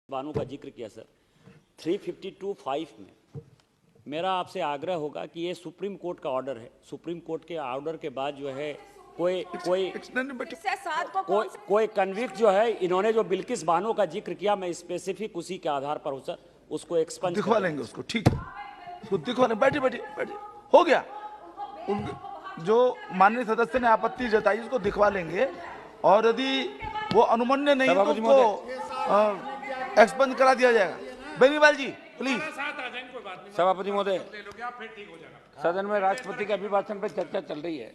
बानों का जिक्र किया सर। 352(5) में मेरा आपसे आग्रह होगा कि ये सुप्रीम कोर्ट का ऑर्डर है। सुप्रीम कोर्ट के ऑर्डर के बाद जो है कोई कन्विक्ट जो है, इन्होंने जो बिल्किस बानो का जिक्र किया, मैं स्पेसिफिक उसी के आधार पर हूं सर, उसको एक्सपंज दिखवा लेंगे उसको, ठीक है, उसको दिखवा लेंगे। बैठिए बैठिए बैठिए, हो गया। जो माननीय सदस्य ने आपत्ति जताई उसको दिखवा लेंगे, और यदि वो अनुमन्य नहीं तो उसको एक्सपंज करा दिया जाएगा। बेनीवाल जी प्लीज। सभापति महोदय, सदन में राष्ट्रपति के अभिभाषण पर चर्चा चल रही है।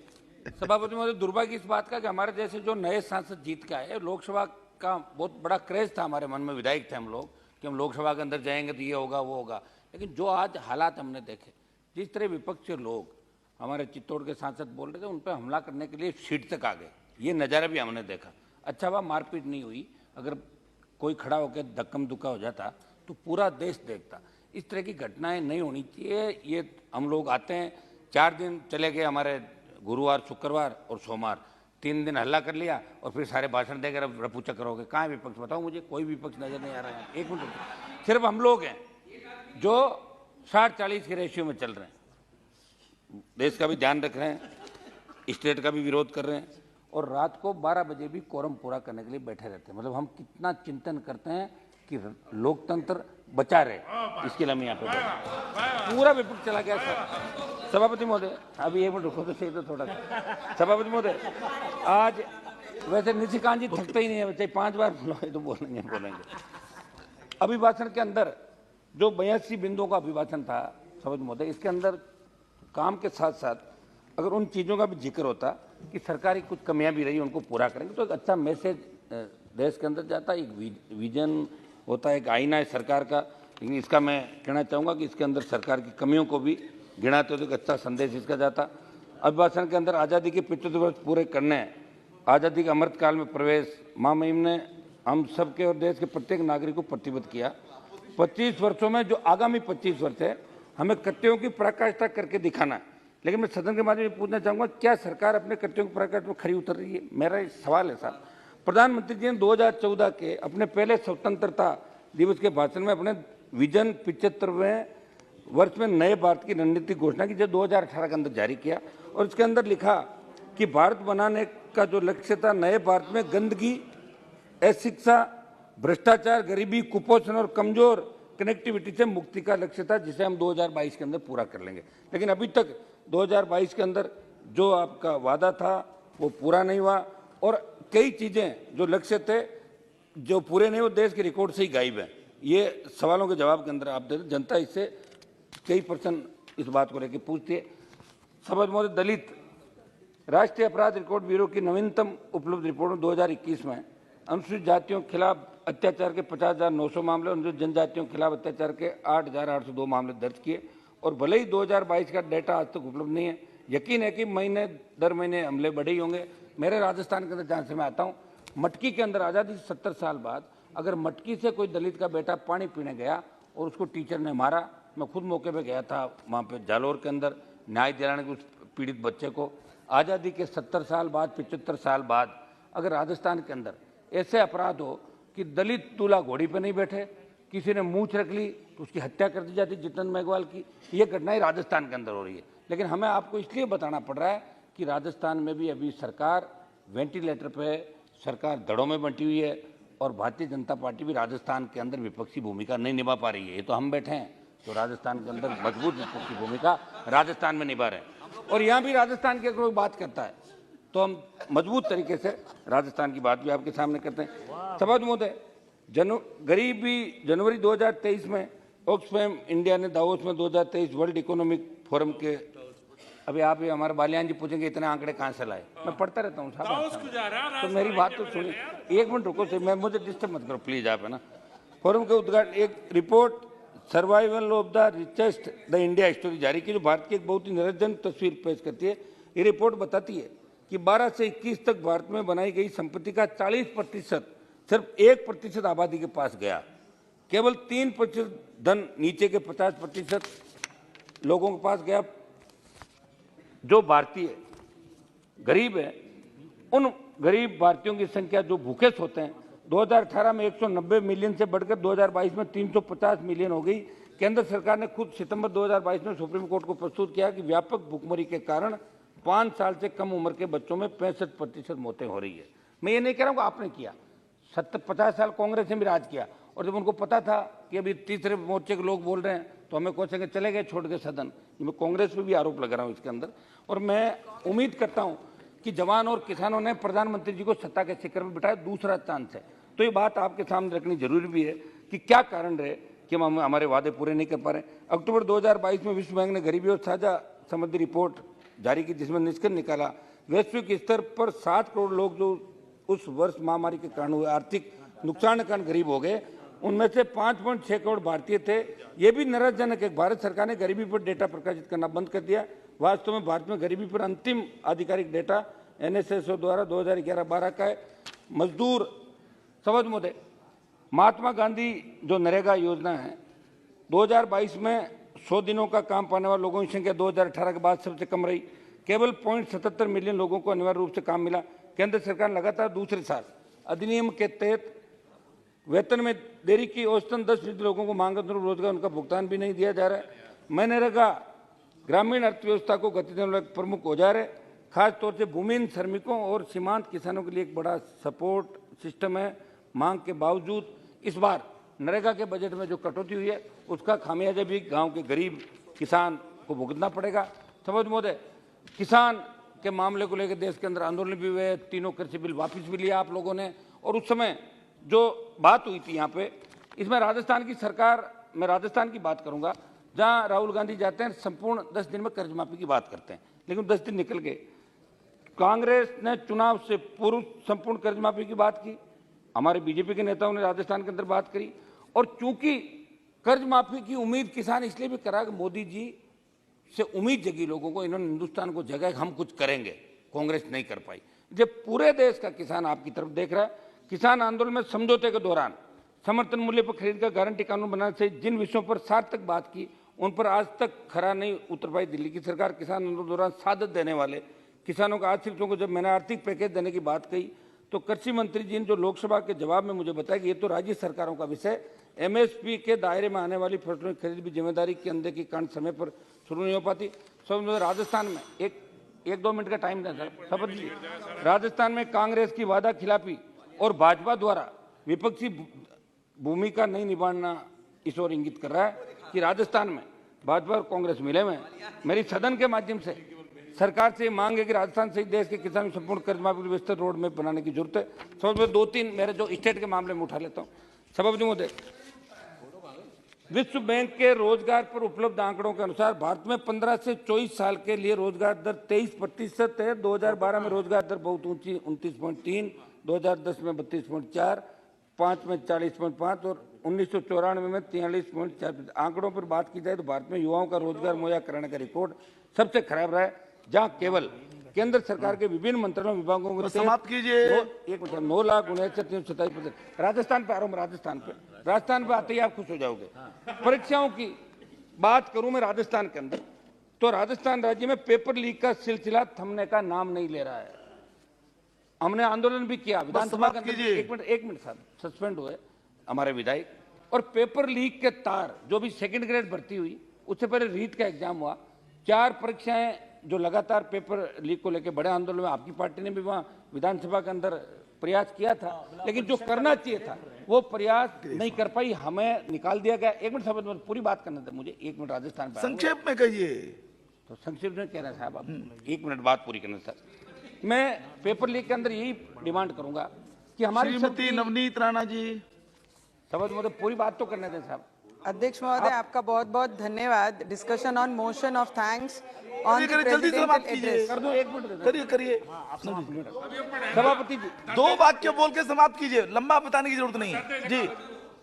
सभापति महोदय, दुर्भाग्य इस बात का कि हमारे जैसे जो नए सांसद जीत के आए, लोकसभा का बहुत बड़ा क्रेज था हमारे मन में, विधायक थे हम लोग कि हम लोकसभा के अंदर जाएंगे तो ये होगा वो होगा, लेकिन जो आज हालात हमने देखे, जिस तरह विपक्षी लोग हमारे चित्तौड़ के सांसद बोल रहे थे, उन पर हमला करने के लिए सीट तक आ गए, ये नज़ारा भी हमने देखा। अच्छा हुआ मारपीट नहीं हुई, अगर कोई खड़ा होकर धक्कम धुक्का हो जाता तो पूरा देश देखता। इस तरह की घटनाएं नहीं होनी चाहिए। ये हम लोग आते हैं, 4 दिन चले गए हमारे, गुरुवार शुक्रवार और सोमवार, 3 दिन हल्ला कर लिया और फिर सारे भाषण देकर अब रफू चक्कर हो गए। कहाँ है विपक्ष? बताओ मुझे, कोई विपक्ष नजर नहीं आ रहा है। एक मिनट, सिर्फ हम लोग हैं जो 60-40 के रेशियो में चल रहे हैं, देश का भी ध्यान रख रहे हैं, स्टेट का भी विरोध कर रहे हैं, और रात को 12 बजे भी कोरम पूरा करने के लिए बैठे रहते हैं। मतलब हम कितना चिंतन करते हैं कि लोकतंत्र बचा रहे, इसके लिए हम यहाँ पे पूरा विपक्ष चला गया सर। सभापति महोदय, अभी एक मिनट रुको तो सही, तो थोड़ा सा। सभापति महोदय, आज वैसे निशिकांत जी थकते ही नहीं है, चाहे 5 बार बोलोगे तो बोलेंगे। अभिभाषण के अंदर जो 82 बिंदुओं का अभिभाषण था सभापति महोदय, इसके अंदर काम के साथ साथ अगर उन चीज़ों का भी जिक्र होता कि सरकारी कुछ कमियां भी रही, उनको पूरा करेंगे, तो एक अच्छा मैसेज देश के अंदर जाता, एक विजन होता है, एक आईना है सरकार का। लेकिन इसका मैं कहना चाहूँगा कि इसके अंदर सरकार की कमियों को भी गिनाते हुए एक अच्छा संदेश इसका जाता। अभिभाषण के अंदर आज़ादी के 75 वर्ष पूरे करने, आज़ादी के अमृत काल में प्रवेश, महामहिम ने हम सबके और देश के प्रत्येक नागरिक को प्रतिबद्ध किया। 25 वर्षों में जो आगामी 25 वर्ष है, हमें कृत्यों की पराकाष्ठा करके दिखाना है। लेकिन मैं सदन के माध्यम से पूछना चाहूँगा, क्या सरकार अपने कृत्यों की पराकाष्ठा में खरी उतर रही है? मेरा सवाल है साहब। प्रधानमंत्री जी ने 2014 के अपने पहले स्वतंत्रता दिवस के भाषण में अपने विजन 75वें वर्ष में नए भारत की रणनीति घोषणा की, जो 2018 के अंदर जारी किया, और इसके अंदर लिखा कि भारत बनाने का जो लक्ष्य था, नए भारत में गंदगी, अशिक्षा, भ्रष्टाचार, गरीबी, कुपोषण और कमजोर कनेक्टिविटी से मुक्ति का लक्ष्य था, जिसे हम 2022 के अंदर पूरा कर लेंगे। लेकिन अभी तक 2022 के अंदर जो आपका वादा था वो पूरा नहीं हुआ, और कई चीज़ें जो लक्ष्य थे जो पूरे नहीं, वो देश के रिकॉर्ड से ही गायब है। ये सवालों के जवाब के अंदर आप दे, जनता इससे कई % इस बात को लेकर पूछती है। सभापति महोदय, दलित राष्ट्रीय अपराध रिकॉर्ड ब्यूरो की नवीनतम उपलब्ध रिपोर्ट में 2021 में अनुसूचित जातियों के खिलाफ अत्याचार के 50,900 मामले, अनुसूचित जनजातियों के खिलाफ अत्याचार के 8,802 मामले दर्ज किए। और भले ही 2022 का डेटा आज तक उपलब्ध नहीं है, यकीन है कि महीने दर महीने हमले बढ़े ही होंगे। मेरे राजस्थान के अंदर जहाँ से मैं आता हूँ, मटकी के अंदर आज़ादी से 70 साल बाद अगर मटकी से कोई दलित का बेटा पानी पीने गया और उसको टीचर ने मारा, मैं खुद मौके पे गया था वहाँ पे जालोर के अंदर न्याय दिलाने के उस पीड़ित बच्चे को। आज़ादी के 70 साल बाद, 75 साल बाद अगर राजस्थान के अंदर ऐसे अपराध हो कि दलित दूल्हा घोड़ी पर नहीं बैठे, किसी ने मूंछ रख ली तो उसकी हत्या कर दी जाती, जितन मेघवाल की, ये घटनाएं राजस्थान के अंदर हो रही है। लेकिन हमें आपको इसलिए बताना पड़ रहा है कि राजस्थान में भी अभी सरकार वेंटिलेटर पे, सरकार दड़ों में बंटी हुई है, और भारतीय जनता पार्टी भी राजस्थान के अंदर विपक्षी भूमिका नहीं निभा पा रही है। ये तो हम बैठे हैं तो राजस्थान के अंदर मजबूत विपक्षी भूमिका राजस्थान में निभा रहे हैं, और यहाँ भी राजस्थान की अगर कोई बात करता है तो हम मजबूत तरीके से राजस्थान की बात भी आपके सामने करते हैं। सभापति महोदय, गरीबी जनवरी 2023 में ऑक्सफैम इंडिया ने दावोस में 2023 वर्ल्ड इकोनॉमिक फोरम के, अभी आप ये हमारे बालियान जी पूछेंगे इतने आंकड़े कहाँ से लाए, मैं पढ़ता रहता हूँ साहब, तो मेरी बात तो सुनिए, 1 मिनट रुको, मैं मुझे डिस्टर्ब मत करो प्लीज आप, है ना। फोरम के उद्घाटन एक report survival of the richest the India story जारी की, जो भारत की एक बहुत ही निरंजन तस्वीर पेश करती है। ये रिपोर्ट बताती है कि 12 से 21 तक भारत में बनाई गई संपत्ति का 40% सिर्फ 1% आबादी के पास गया, केवल 3% धन नीचे के 50% लोगों के पास गया। जो भारतीय गरीब है, उन गरीब भारतीयों की संख्या जो भूखे सोते हैं 2018 में 190 मिलियन से बढ़कर 2022 में 350 मिलियन हो गई। केंद्र सरकार ने खुद सितंबर 2022 में सुप्रीम कोर्ट को प्रस्तुत किया कि व्यापक भुखमरी के कारण 5 साल से कम उम्र के बच्चों में 65% मौतें हो रही है। मैं ये नहीं कह रहा हूँ कि आपने किया, 50 साल कांग्रेस ने भी राज किया, और जब उनको पता था कि अभी तीसरे मोर्चे के लोग बोल रहे हैं तो हमें कोसेंगे चले गए छोड़ के सदन। मैं कांग्रेस पे भी आरोप लगा रहा हूँ इसके अंदर, और मैं उम्मीद करता हूँ कि जवान और किसानों ने प्रधानमंत्री जी को सत्ता के शिखर में बिठाया, दूसरा चांस है। तो ये बात आपके सामने रखनी जरूरी भी है कि क्या कारण रहे कि हम हमारे वादे पूरे नहीं कर पा रहे। अक्टूबर 2022 में विश्व बैंक ने गरीबी और साझा समृद्धि रिपोर्ट जारी की, जिसमें निष्कर्ष निकाला वैश्विक स्तर पर 7 करोड़ लोग जो उस वर्ष महामारी के कारण हुए आर्थिक नुकसान के कारण गरीब हो गए, उनमें से 5.6 करोड़ भारतीय थे। ये भी निराशाजनक है। भारत सरकार ने गरीबी पर डेटा प्रकाशित करना बंद कर दिया। वास्तव में भारत में गरीबी पर अंतिम आधिकारिक डेटा NSSO द्वारा 2011-12 का है। मजदूर समझ मुद्दे, महात्मा गांधी जो नरेगा योजना है 2022 में 100 दिनों का काम पाने वाले लोगों की संख्या 2018 के बाद सबसे कम रही। केवल 0.77 मिलियन लोगों को अनिवार्य रूप से काम मिला। केंद्र सरकार लगातार दूसरे साल अधिनियम के तहत वेतन में देरी की, औसतन 10% लोगों को मांग अनुरूप रोजगार उनका भुगतान भी नहीं दिया जा रहा है। मनरेगा ग्रामीण अर्थव्यवस्था को गति देने वाला प्रमुख औजार है। खासतौर से भूमिहीन श्रमिकों और सीमांत किसानों के लिए एक बड़ा सपोर्ट सिस्टम है। मांग के बावजूद इस बार नरेगा के बजट में जो कटौती हुई है उसका खामियाजा भी गांव के गरीब किसान को भुगतना पड़ेगा। समझ मोदे, किसान के मामले को लेकर देश के अंदर आंदोलन भी हुए, तीनों कृषि बिल वापस भी लिया आप लोगों ने, और उस समय जो बात हुई थी यहाँ पे, इसमें राजस्थान की सरकार, मैं राजस्थान की बात करूंगा जहाँ राहुल गांधी जाते हैं संपूर्ण 10 दिन में कर्ज माफी की बात करते हैं, लेकिन 10 दिन निकल गए। कांग्रेस ने चुनाव से पूर्व संपूर्ण कर्ज माफी की बात की, हमारे बीजेपी के नेताओं ने राजस्थान के अंदर बात करी, और चूंकि कर्ज माफी की उम्मीद किसान इसलिए भी करा कि मोदी जी से उम्मीद जगी लोगों को, इन्होंने हिंदुस्तान को जगह हम कुछ करेंगे, कांग्रेस नहीं कर पाई। जब पूरे देश का किसान आपकी तरफ देख रहा है, किसान आंदोलन में समझौते के दौरान समर्थन मूल्य पर खरीद का गारंटी कानून बनाने से जिन विषयों पर सार्थक बात की उन पर आज तक खरा नहीं उतर पाई दिल्ली की सरकार। किसान आंदोलन के दौरान सादत देने वाले किसानों को आर्थिक को जब मैंने आर्थिक पैकेज देने की बात कही तो कृषि मंत्री जी ने जो लोकसभा के जवाब में मुझे बताया कि ये तो राज्य सरकारों का विषय, MSP के दायरे में आने वाली फसलों की खरीद भी जिम्मेदारी के अंदर की कारण समय पर शुरू नहीं हो पाती। सब राजस्थान में एक 2 मिनट का टाइम दें सर, शपथ जी। राजस्थान में कांग्रेस की वादा खिलाफी और भाजपा द्वारा विपक्षी भूमिका नहीं निभाना इस ओर इंगित कर रहा है कि राजस्थान में भाजपा और कांग्रेस मिले हुए हैं। मेरी सदन के माध्यम से सरकार से मांग है कि राजस्थान सहित देश के किसानों को संपूर्ण कर्ज माफी विस्तृत रोड मैप बनाने की जरूरत है। समझ में 2-3 मेरे जो स्टेट के मामले में उठा लेता हूँ। सभापति महोदय, विश्व बैंक के रोजगार पर उपलब्ध आंकड़ों के अनुसार भारत में 15 से 24 साल के लिए रोजगार दर 23% है। 2012 में रोजगार दर बहुत ऊंची 29.3, 2010 में 32.4, 5 में 40.5 और 1994 में 43.4। आंकड़ों पर बात की जाए तो भारत में युवाओं का रोजगार मुहैया कराने का रिकॉर्ड सबसे खराब रहा है, जहां केवल केंद्र सरकार के विभिन्न मंत्रालयों विभागों को समाप्त कीजिए। 9,59,27%। राजस्थान पे आ रहा हूं, राजस्थान पे आते ही आप खुश हो जाओगे। परीक्षाओं की बात करूं मैं राजस्थान के अंदर, तो राजस्थान राज्य में पेपर लीक का सिलसिला थमने का नाम नहीं ले रहा है। हमने आंदोलन भी किया विधानसभा के अंदर, एक मिनट साहब, सस्पेंड हुए हमारे विधायक, और पेपर लीक के तार जो भी सेकंड ग्रेड भर्ती हुई उससे पहले रीट का एग्जाम हुआ, 4 परीक्षाएं जो लगातार पेपर लीक को लेकर बड़े आंदोलन में आपकी पार्टी ने भी वहां विधानसभा के अंदर प्रयास किया था, लेकिन जो करना चाहिए था वो प्रयास नहीं कर पाई, हमें निकाल दिया गया। 1 मिनट साहब, पूरी बात करना था मुझे, 1 मिनट राजस्थान पे संक्षेप में कहिए। तो संक्षेप में कह रहे साहब आप 1 मिनट बात पूरी करना सर। मैं पेपर लीक के अंदर यही डिमांड करूंगा कि हमारी श्रीमती नवनीत राणा जी, समझ मुझे पूरी बात तो करने दें साहब। अध्यक्ष महोदय, आपका बहुत बहुत धन्यवाद। Discussion on motion of thanks on जल्दी समाप्त कीजिए। कर दो, 1 मिनट करिए। सभापति जी 2 वाक्य बोल के समाप्त कीजिए, लंबा बताने की जरूरत नहीं है जी।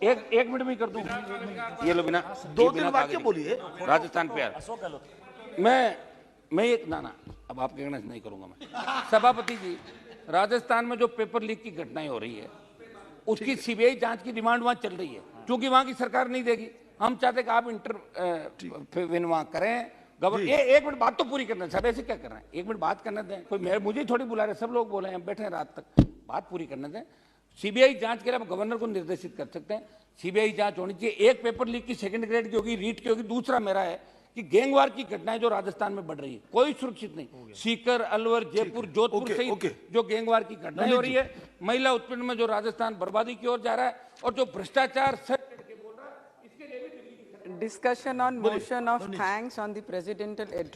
एक मिनट में कर दूं। ये लो बिना 2-3 वाक्य बोलिए। राजस्थान पे यार मैं एक ना अब आप कहना नहीं करूंगा मैं। सभापति जी, राजस्थान में जो पेपर लीक की घटनाएं हो रही है उसकी सीबीआई जांच की डिमांड वहां चल रही है, क्योंकि वहां की सरकार नहीं देगी। हम चाहते कि आप इंटरव्यू वहां करें। गवर्नर 1 मिनट बात तो पूरी करना है साहब, ऐसे क्या कर रहे हैं? 1 मिनट बात करने दें। कोई मुझे थोड़ी बुला रहे, सब लोग बोले हैं, बैठे हैं रात तक, बात पूरी करने दें। सीबीआई जांच के लिए आप गवर्नर को निर्देशित कर सकते हैं, सीबीआई जांच होनी चाहिए। एक पेपर लीक की सेकंड ग्रेड की होगी, रीट की होगी। दूसरा मेरा है कि गैंगवार की घटनाएं जो राजस्थान में बढ़ रही है, कोई सुरक्षित नहीं। सीकर, अलवर, जयपुर, जोधपुर सहित जो गैंगवार की घटनाएं हो रही है, महिला उत्पीड़न में जो राजस्थान बर्बादी की ओर जा रहा है, और जो भ्रष्टाचार Discussion on motion of thanks on the presidential address.